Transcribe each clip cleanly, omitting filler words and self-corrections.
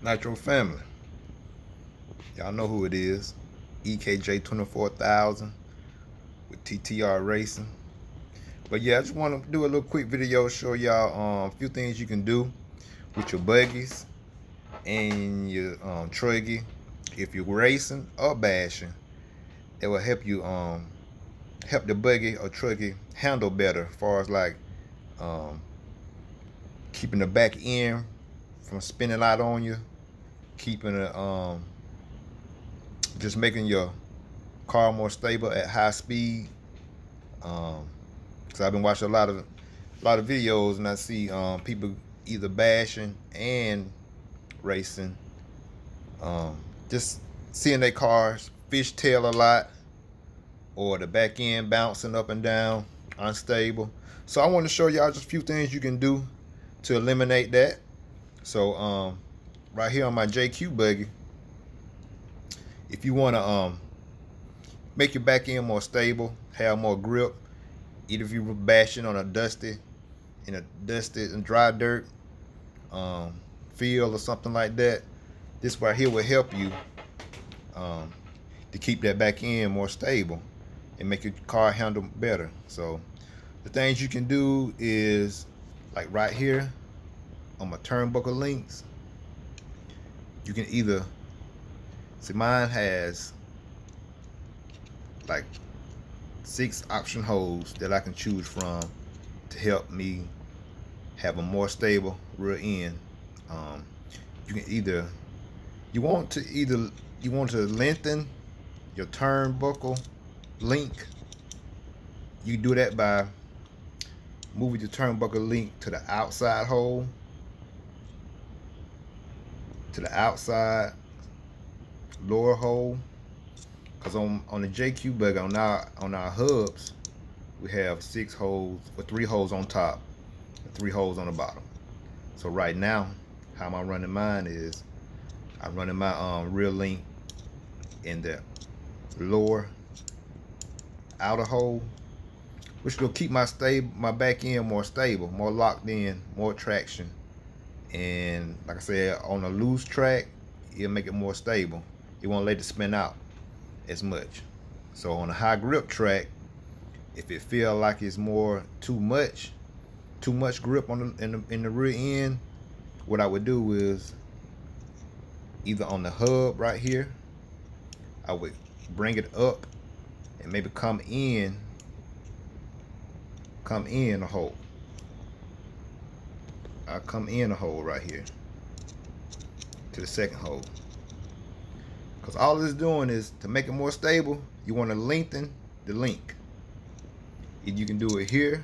Nitro family, y'all know who it is. EKJ 24,000 with TTR Racing. But yeah, I just want to do a little quick video, show y'all a few things you can do with your buggies and your truggy. If you're racing or bashing, it will help you help the buggy or truggy handle better, as far as like um, keeping the back end from spinning out on you, keeping it just making your car more stable at high speed. Cause I've been watching a lot of videos, and I see people either bashing and racing, um, just seeing their cars fishtail a lot, or the back end bouncing up and down, unstable. So I want to show y'all just a few things you can do to eliminate that. So right here on my JQ buggy, if you want to make your back end more stable, have more grip, either if you were bashing on a dusty and dry dirt field or something like that, this right here will help you um, to keep that back end more stable and make your car handle better. So the things you can do is, like right here on my turnbuckle links, you can either see, mine has like 6 option holes that I can choose from to help me have a more stable rear end. You can either you want to lengthen your turnbuckle link. You do that by moving your turnbuckle link to the outside hole, to the outside lower hole. Cause on the JQ bug, on our hubs, we have 6 holes, or 3 holes on top and 3 holes on the bottom. So right now, how I'm running mine is I'm running my rear link in the lower outer hole, which will keep my back end more stable, more locked in, more traction. And like I said, on a loose track, it'll make it more stable. It won't let it spin out as much. So on a high grip track, if it feel like it's too much grip in the rear end, what I would do is either on the hub right here, I would bring it up and maybe come in a hole. I come in a hole right here to the second hole. Because all it's doing is to make it more stable, you want to lengthen the link. You can do it here.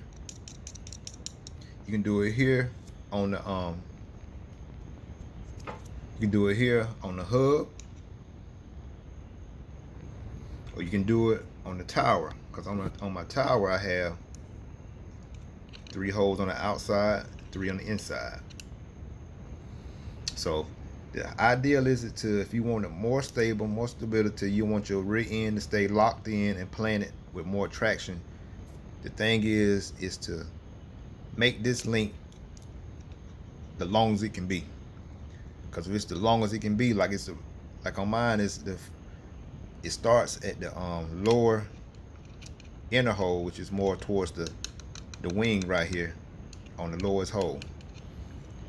You can do it here on the you can do it here on the hub, or you can do it on the tower. Because on my tower, I have 3 holes on the outside, 3 on the inside. So the ideal is if you want it more stable, more stability, you want your rear end to stay locked in and planted with more traction. The thing is to make this link the long as it can be. Because if it's the longest it can be, like on mine, it starts at the lower inner hole, which is more towards the wing right here on the lowest hole,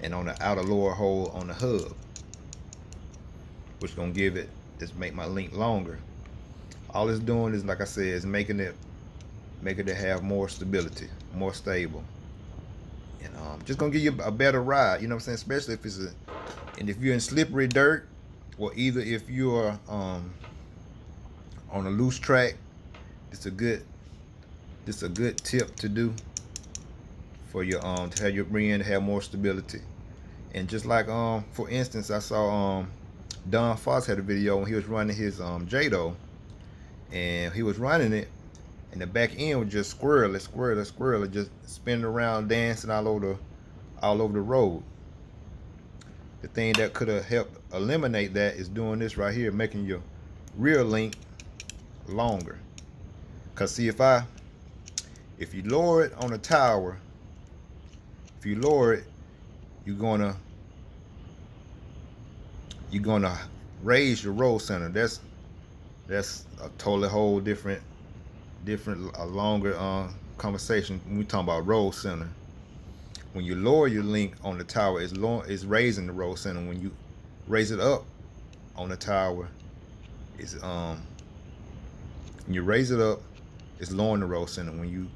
and on the outer lower hole on the hub, which is gonna make my link longer. All it's doing is, like I said, is making it have more stability, more stable, and just gonna give you a better ride. You know what I'm saying? Especially if you're in slippery dirt, or either if you're on a loose track. It's a good tip to do for your to have your rear end have more stability. And just like for instance, I saw Don Foss had a video when he was running his Jado, and he was running it, and the back end was just squirrely, just spinning around, dancing all over the road. The thing that could have helped eliminate that is doing this right here, making your rear link longer. Cause see, if you lower it on a tower, you're gonna you're gonna raise your roll center. That's a totally whole different a longer conversation when we talk about roll center. When you lower your link on the tower, it's raising the roll center. When you raise it up on the tower, it's when you raise it up, it's lowering the roll center. When you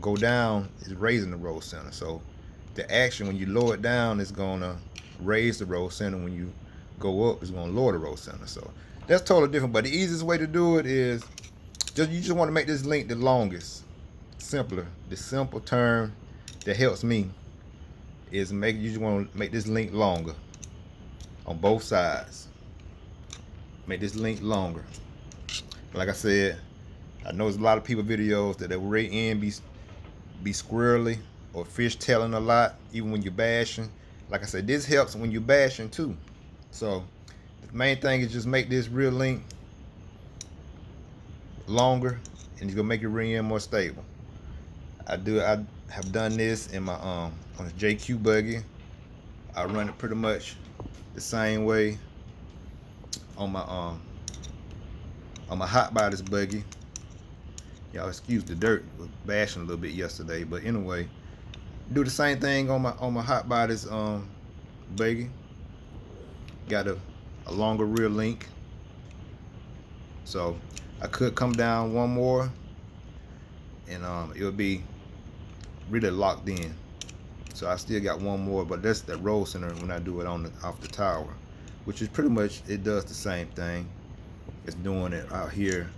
go down, it's raising the roll center. So the action when you lower it down is gonna raise the roll center. When you go up, it's gonna lower the roll center. So that's totally different. But the easiest way to do it is you just want to make this link the longest, simpler. The simple term that helps me is you just want to make this link longer on both sides. Make this link longer. Like I said, I know there's a lot of people videos that the rear end be squirrely or fishtailing a lot, even when you're bashing. Like I said, this helps when you're bashing too. So the main thing is just make this rear link longer, and it's gonna make your rear end more stable. I have done this in my on the JQ buggy. I run it pretty much the same way on my hot bodies buggy. Y'all excuse the dirt, was bashing a little bit yesterday, but anyway, do the same thing on my hot bodies buggy. Got a longer rear link, so I could come down one more and it'll be really locked in. So I still got one more, but that's the roll center when I do it off the tower, which is pretty much, it does the same thing. It's doing it out here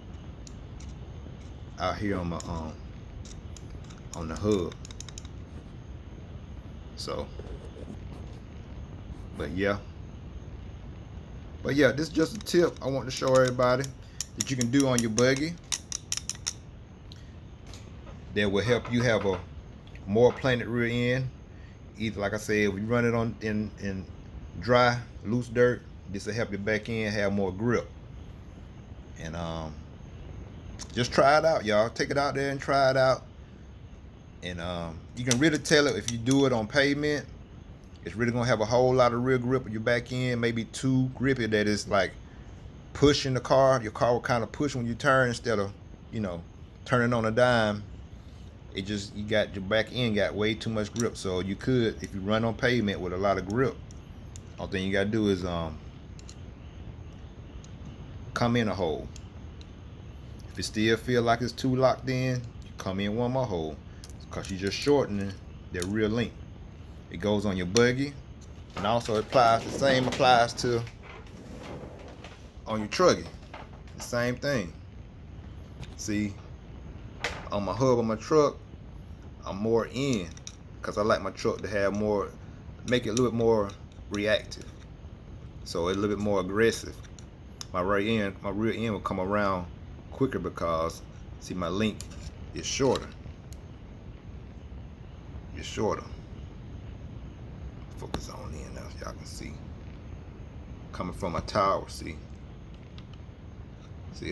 on my on the hub. So but yeah, this is just a tip I want to show everybody that you can do on your buggy that will help you have a more planted rear end. Either, like I said, if you run it on in dry, loose dirt, this will help your back end have more grip. And just try it out, y'all. Take it out there and try it out. And you can really tell it if you do it on pavement. It's really gonna have a whole lot of rear grip on your back end, maybe too grippy that it's like pushing the car. Your car will kind of push when you turn instead of, you know, turning on a dime. It just, you got your back end got way too much grip. So you could, if you run on pavement with a lot of grip, all thing you gotta do is come in a hole. If it still feel like it's too locked in, you come in one more hole, because you're just shortening the rear link. It goes on your buggy, and also it applies, the same applies to on your truggy. The same thing. See, on my hub on my truck, I'm more in, because I like my truck to have more, make it a little bit more reactive, so it's a little bit more aggressive. My rear end will come around quicker because, see, my link is shorter. It's shorter. Focus on in now so y'all can see. Coming from my tower, see,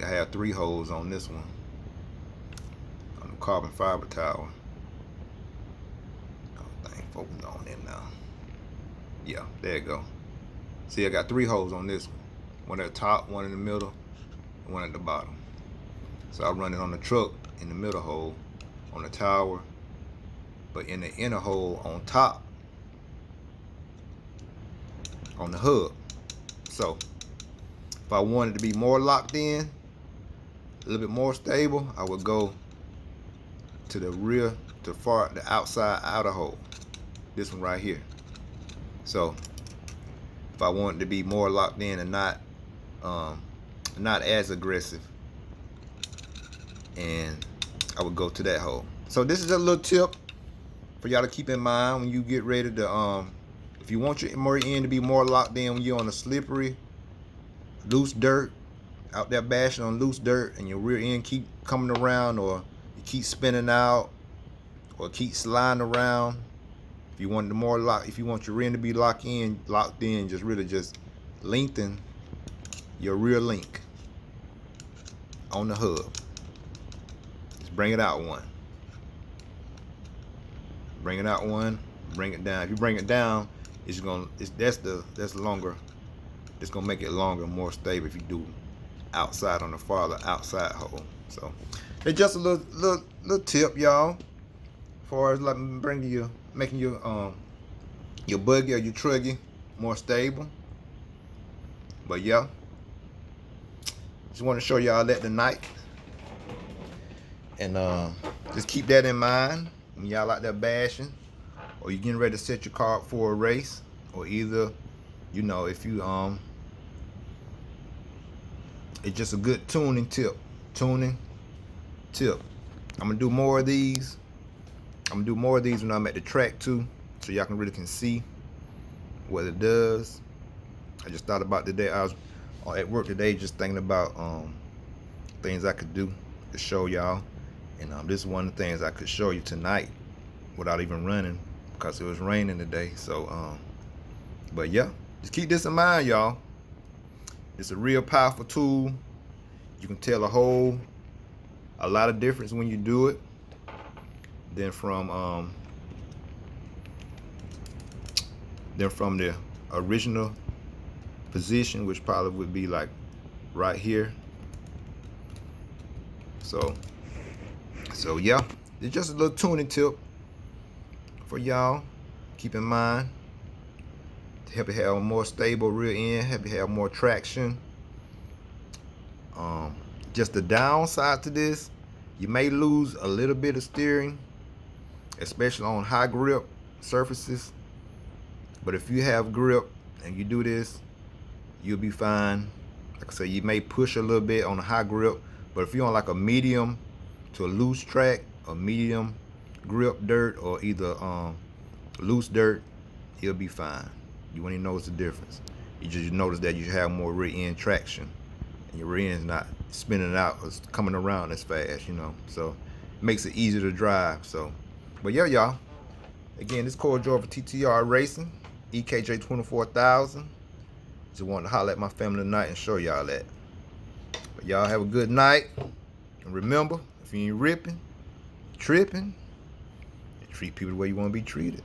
I have 3 holes on this one, on the carbon fiber tower. Oh, thing focus on it now. Yeah, there you go. See, I got 3 holes on this one. One at the top, one in the middle, and one at the bottom. So I run it on the truck in the middle hole, on the tower, but in the inner hole on top, on the hub. So if I wanted to be more locked in, a little bit more stable, I would go to the rear, to the outside outer hole, this one right here. So if I wanted to be more locked in and not as aggressive, and I would go to that hole. So this is a little tip for y'all to keep in mind when you get ready to if you want your rear end to be more locked in when you're on a slippery, loose dirt, out there bashing on loose dirt, and your rear end keep coming around, or you keep spinning out, or keep sliding around. If you want if you want your rear end to be locked in, just really just lengthen your rear link on the hub. Just bring it out one. Bring it out one. Bring it down. If you bring it down, that's longer It's gonna make it longer and more stable if you do outside on the farther outside hole. So it's just a little tip, y'all, as far as like making your buggy or your truggy more stable. But yeah, just want to show y'all that tonight, and just keep that in mind when y'all out there bashing, or you getting ready to set your car up for a race, or either, you know, if you it's just a good tuning tip. I'm gonna do more of these. I'm gonna do more of these when I'm at the track too, so y'all can really see what it does. I just thought about today. I was at work today just thinking about things I could do to show y'all, and this is one of the things I could show you tonight without even running, because it was raining today. So but yeah, just keep this in mind, y'all. It's a real powerful tool. You can tell a lot of difference when you do it than from the original position, which probably would be like right here. So yeah, it's just a little tuning tip for y'all. Keep in mind to help you have a more stable rear end, help you have more traction. Just the downside to this, you may lose a little bit of steering, especially on high grip surfaces. But if you have grip and you do this, you'll be fine. Like I say, you may push a little bit on a high grip, but if you're on like a medium to a loose track, or medium grip dirt, or either loose dirt, you'll be fine. You won't even notice the difference. You just notice that you have more rear end traction, and your rear end's not spinning out or coming around as fast, you know. So it makes it easier to drive. So, but yeah, y'all. Again, this Corey Jordan for TTR Racing, EKJ 24000. Just wanted to holler at my family tonight and show y'all that. But y'all have a good night. And remember, if you ain't ripping, tripping, treat people the way you want to be treated.